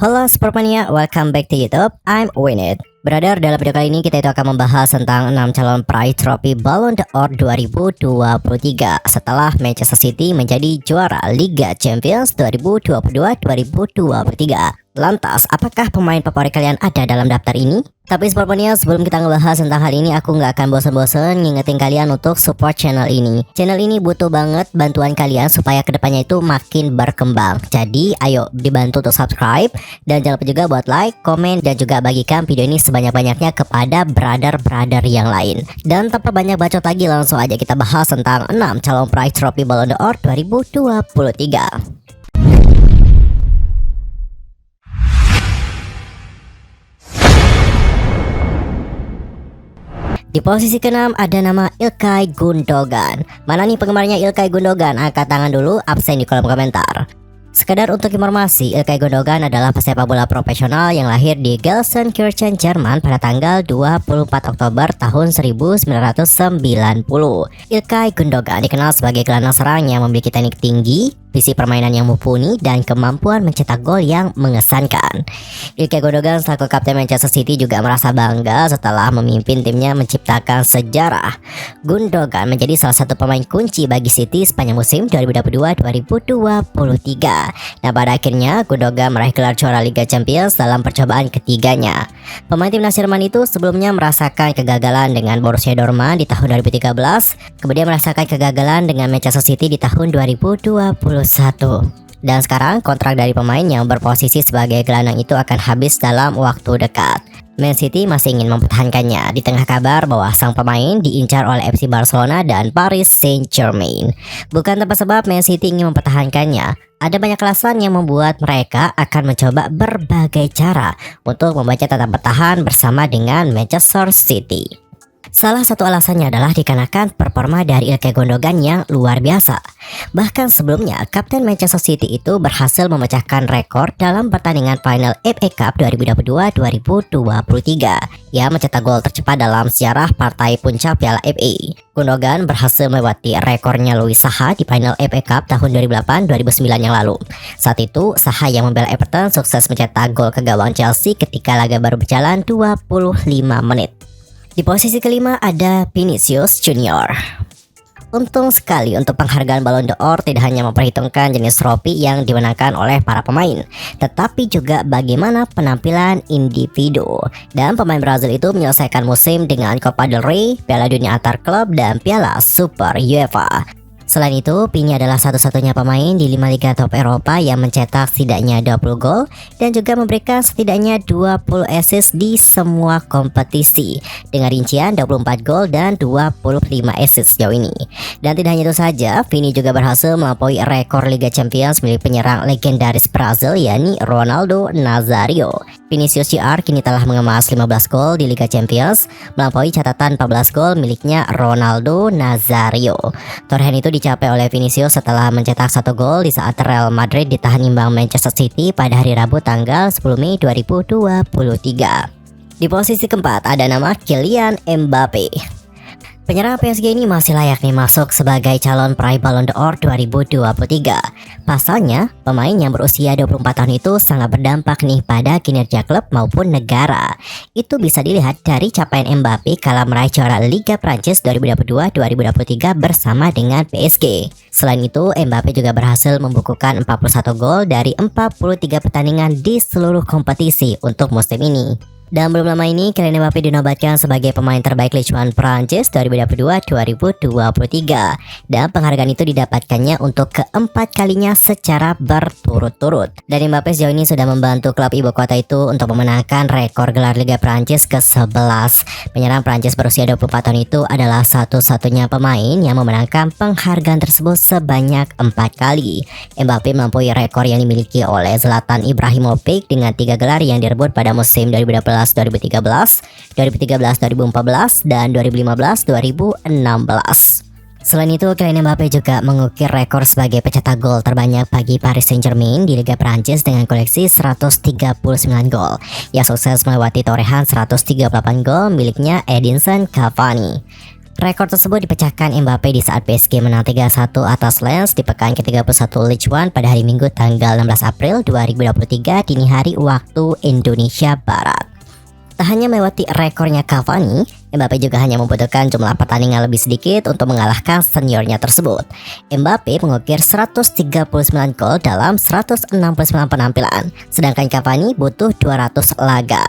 Halo Supermania, welcome back to YouTube. I'm Winit. Brother, dalam video kali ini kita itu akan membahas tentang 6 calon peraih trofi Ballon d'Or 2023 setelah Manchester City menjadi juara Liga Champions 2022-2023. Lantas, apakah pemain favorit kalian ada dalam daftar ini? Tapi Supermania, sebelum kita ngebahas tentang hal ini, aku nggak akan bosan-bosan ngingetin kalian untuk support channel ini. Channel ini butuh banget bantuan kalian supaya kedepannya itu makin berkembang. Jadi, ayo dibantu untuk subscribe dan jangan lupa juga buat like, komen, dan juga bagikan video ini sebanyak-banyaknya kepada brother-brother yang lain. Dan tanpa banyak bacot lagi, langsung aja kita bahas tentang 6 calon peraih trofi Ballon d'Or 2023. Di posisi ke-6 ada nama Ilkay Gundogan. Mana nih penggemarnya Ilkay Gundogan? Angkat tangan dulu, absen di kolom komentar. Sekedar untuk informasi, Ilkay Gundogan adalah pesepak bola profesional yang lahir di Gelsenkirchen, Jerman pada tanggal 24 Oktober tahun 1990. Ilkay Gundogan dikenal sebagai gelandang serang yang memiliki teknik tinggi, visi permainan yang mumpuni, dan kemampuan mencetak gol yang mengesankan. Ilkay Gundogan selaku kapten Manchester City juga merasa bangga setelah memimpin timnya menciptakan sejarah. Gundogan menjadi salah satu pemain kunci bagi City sepanjang musim 2022-2023. Nah, pada akhirnya Gundogan meraih gelar juara Liga Champions dalam percobaan ketiganya. Pemain timnas Jerman itu sebelumnya merasakan kegagalan dengan Borussia Dortmund di tahun 2013, kemudian merasakan kegagalan dengan Manchester City di tahun 2021. Dan sekarang kontrak dari pemain yang berposisi sebagai gelandang itu akan habis dalam waktu dekat. Man City masih ingin mempertahankannya di tengah kabar bahwa sang pemain diincar oleh FC Barcelona dan Paris Saint-Germain. Bukan tanpa sebab Man City ingin mempertahankannya. Ada banyak alasan yang membuat mereka akan mencoba berbagai cara untuk membaca tetap bertahan bersama dengan Manchester City. Salah satu alasannya adalah dikarenakan performa dari Ilkay Gundogan yang luar biasa. Bahkan sebelumnya, kapten Manchester City itu berhasil memecahkan rekor dalam pertandingan final FA Cup 2022-2023 yang mencetak gol tercepat dalam sejarah partai puncak Piala FA. Gundogan berhasil melewati rekornya Louis Saha di final FA Cup tahun 2008-2009 yang lalu. Saat itu, Saha yang membela Everton sukses mencetak gol ke gawang Chelsea ketika laga baru berjalan 25 menit. Di posisi kelima ada Vinicius Junior. Untung sekali untuk penghargaan Ballon d'Or tidak hanya memperhitungkan jenis trofi yang dimenangkan oleh para pemain, tetapi juga bagaimana penampilan individu. Dan pemain Brazil itu menyelesaikan musim dengan Copa del Rey, Piala Dunia Antar Klub, dan Piala Super UEFA. Selain itu, Vini adalah satu-satunya pemain di 5 liga top Eropa yang mencetak setidaknya 20 gol dan juga memberikan setidaknya 20 assist di semua kompetisi dengan rincian 24 gol dan 25 assist sejauh ini. Dan tidak hanya itu saja, Vini juga berhasil melampaui rekor Liga Champions milik penyerang legendaris Brazil yakni Ronaldo Nazario. Vinicius Jr. kini telah mengemas 15 gol di Liga Champions, melampaui catatan 14 gol miliknya Ronaldo Nazario. Torehan itu dicapai oleh Vinicius setelah mencetak 1 gol di saat Real Madrid ditahan imbang Manchester City pada hari Rabu tanggal 10 Mei 2023. Di posisi keempat ada nama Kylian Mbappe. Penyerang PSG ini masih layak nih masuk sebagai calon peraih Ballon d'Or 2023. Pasalnya, pemain yang berusia 24 tahun itu sangat berdampak nih pada kinerja klub maupun negara. Itu bisa dilihat dari capaian Mbappe kala meraih juara Liga Prancis 2022-2023 bersama dengan PSG. Selain itu, Mbappe juga berhasil membukukan 41 gol dari 43 pertandingan di seluruh kompetisi untuk musim ini. Dan belum lama ini, Kylian Mbappe dinobatkan sebagai pemain terbaik Ligue 1 Prancis 2022-2023. Dan penghargaan itu didapatkannya untuk keempat kalinya secara berturut-turut. Dan Mbappe sejauh ini sudah membantu klub ibu kota itu untuk memenangkan rekor gelar Liga Prancis ke-11. Penyerang Prancis berusia 24 tahun itu adalah satu-satunya pemain yang memenangkan penghargaan tersebut sebanyak 4 kali. Mbappe melampaui rekor yang dimiliki oleh Zlatan Ibrahimovic dengan 3 gelar yang direbut pada musim 2012-2013, 2013-2014, dan 2015-2016. Selain itu, Kylian Mbappe juga mengukir rekor sebagai pencetak gol terbanyak bagi Paris Saint-Germain di Liga Prancis dengan koleksi 139 gol. Ia sukses melewati torehan 138 gol miliknya Edinson Cavani. Rekor tersebut dipecahkan Mbappe di saat PSG menang 3-1 atas Lens di pekan ke-31 Ligue 1 pada hari Minggu tanggal 16 April 2023 dini hari waktu Indonesia Barat. Tak hanya melewati rekornya Cavani, Mbappe juga hanya membutuhkan jumlah pertandingan lebih sedikit untuk mengalahkan seniornya tersebut. Mbappe mengukir 139 gol dalam 169 penampilan, sedangkan Cavani butuh 200 laga.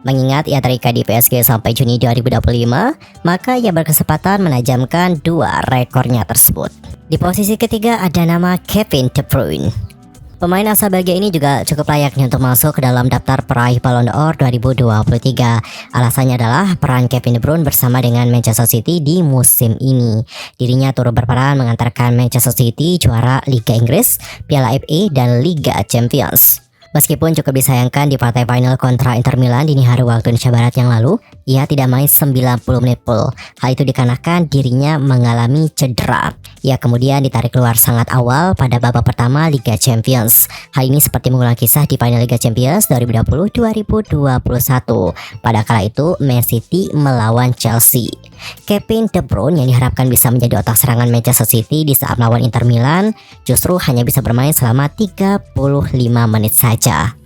Mengingat ia terikat di PSG sampai Juni 2025, maka ia berkesempatan menajamkan dua rekornya tersebut. Di posisi ketiga ada nama Kevin De Bruyne. Pemain asal Belgia ini juga cukup layaknya untuk masuk ke dalam daftar peraih Ballon d'Or 2023. Alasannya adalah peran Kevin De Bruyne bersama dengan Manchester City di musim ini. Dirinya turut berperan mengantarkan Manchester City juara Liga Inggris, Piala FA, dan Liga Champions. Meskipun cukup disayangkan di partai final kontra Inter Milan dini hari waktu Indonesia Barat yang lalu, ia tidak main 90 menit full. Hal itu dikarenakan dirinya mengalami cedera. Ia kemudian ditarik keluar sangat awal pada babak pertama Liga Champions. Hal ini seperti mengulang kisah di final Liga Champions 2020-2021. Pada kala itu, Man City melawan Chelsea. Kevin De Bruyne yang diharapkan bisa menjadi otak serangan Manchester City di saat melawan Inter Milan justru hanya bisa bermain selama 35 menit saja.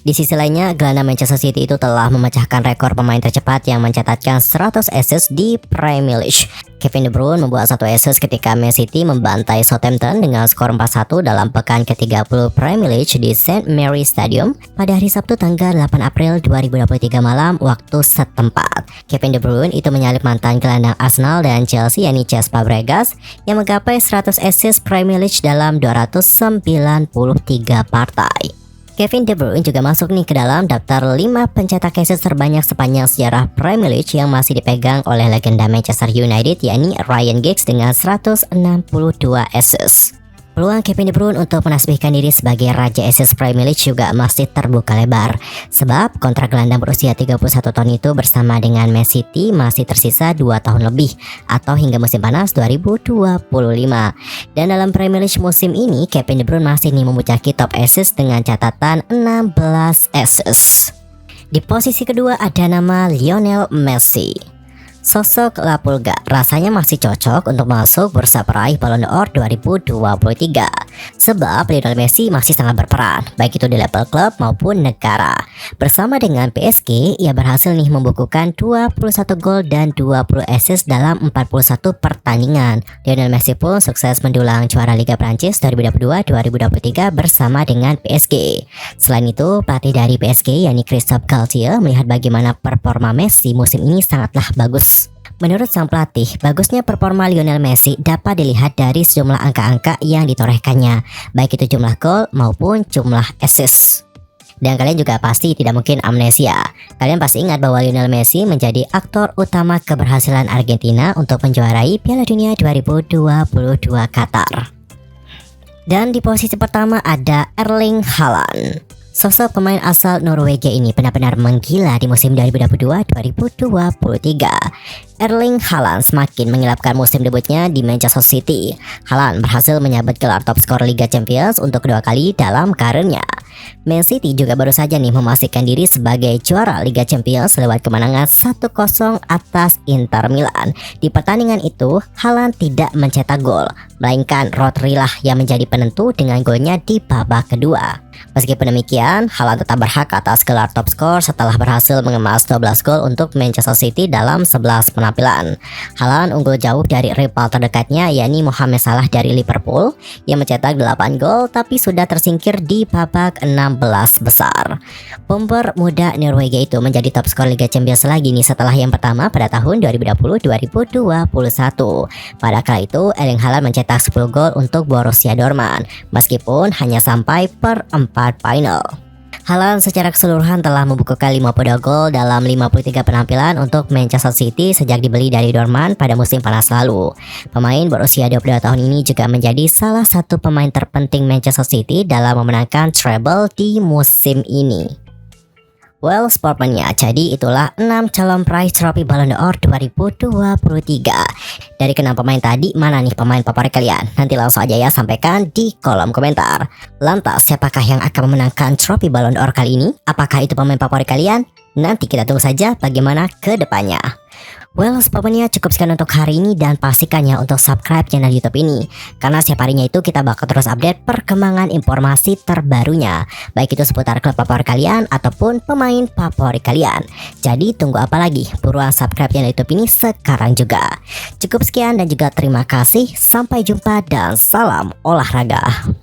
Di sisi lainnya, gelandang Manchester City itu telah memecahkan rekor pemain tercepat yang mencatatkan 100 assist di Premier League. Kevin De Bruyne membuat 1 assist ketika Man City membantai Southampton dengan skor 4-1 dalam pekan ke-30 Premier League di St. Mary's Stadium pada hari Sabtu tanggal 8 April 2023 malam waktu setempat. Kevin De Bruyne itu menyalip mantan gelandang Arsenal dan Chelsea yakni Cesc Fabregas yang menggapai 100 assist Premier League dalam 293 partai. Kevin De Bruyne juga masuk nih ke dalam daftar 5 pencetak assist terbanyak sepanjang sejarah Premier League yang masih dipegang oleh legenda Manchester United yakni Ryan Giggs dengan 162 assist. Peluang Kevin De Bruyne untuk menasbihkan diri sebagai raja assist Premier League juga masih terbuka lebar. Sebab kontrak gelandang berusia 31 tahun itu bersama dengan Man City masih tersisa 2 tahun lebih atau hingga musim panas 2025. Dan dalam Premier League musim ini, Kevin De Bruyne masih nih memuncaki top assist dengan catatan 16 assist. Di posisi kedua ada nama Lionel Messi. Sosok La Pulga rasanya masih cocok untuk masuk bursa peraih Ballon d'Or 2023. Sebab Lionel Messi masih sangat berperan, baik itu di level klub maupun negara. Bersama dengan PSG, ia berhasil nih membukukan 21 gol dan 20 assist dalam 41 pertandingan. Lionel Messi pun sukses mendulang juara Liga Prancis 2022-2023 bersama dengan PSG. Selain itu, pelatih dari PSG yakni Christophe Galtier melihat bagaimana performa Messi musim ini sangatlah bagus. Menurut sang pelatih, bagusnya performa Lionel Messi dapat dilihat dari sejumlah angka-angka yang ditorehkannya, baik itu jumlah gol maupun jumlah assist. Dan kalian juga pasti tidak mungkin amnesia. Kalian pasti ingat bahwa Lionel Messi menjadi aktor utama keberhasilan Argentina untuk menjuarai Piala Dunia 2022 Qatar. Dan di posisi pertama ada Erling Haaland. Sosok pemain asal Norwegia ini benar-benar menggila di musim 2022-2023. Erling Haaland semakin mengilapkan musim debutnya di Manchester City. Haaland berhasil menyabet gelar top skor Liga Champions untuk kedua kali dalam karirnya. Man City juga baru saja nih memastikan diri sebagai juara Liga Champions lewat kemenangan 1-0 atas Inter Milan. Di pertandingan itu, Haaland tidak mencetak gol, melainkan Rodri lah yang menjadi penentu dengan golnya di babak kedua. Meskipun demikian, Haaland tetap berhak atas gelar top skor setelah berhasil mengemas 12 gol untuk Manchester City dalam 11 penampilan. Haaland unggul jauh dari rival terdekatnya yakni Mohamed Salah dari Liverpool yang mencetak 8 gol tapi sudah tersingkir di babak 16 besar. Bomber muda Norwegia itu menjadi top skor Liga Champions lagi nih setelah yang pertama pada tahun 2020-2021. Pada kala itu, Erling Haaland mencetak 10 gol untuk Borussia Dortmund meskipun hanya sampai per 4 final. Haaland secara keseluruhan telah membukukan 52 gol dalam 53 penampilan untuk Manchester City sejak dibeli dari Dortmund pada musim panas lalu. Pemain berusia 22 tahun ini juga menjadi salah satu pemain terpenting Manchester City dalam memenangkan treble di musim ini. Well, Sportmania, jadi itulah 6 calon peraih trofi Ballon d'Or 2023. Dari ke-6 pemain tadi, mana nih pemain favorit kalian? Nanti langsung aja ya sampaikan di kolom komentar. Lantas, siapakah yang akan memenangkan trofi Ballon d'Or kali ini? Apakah itu pemain favorit kalian? Nanti kita tunggu saja bagaimana ke depannya. Well, pokoknya cukup sekian untuk hari ini dan pastikan ya untuk subscribe channel YouTube ini. Karena setiap harinya itu kita bakal terus update perkembangan informasi terbarunya. Baik itu seputar klub favorit kalian ataupun pemain favorit kalian. Jadi tunggu apa lagi? Buruan subscribe channel YouTube ini sekarang juga. Cukup sekian dan juga terima kasih. Sampai jumpa dan salam olahraga.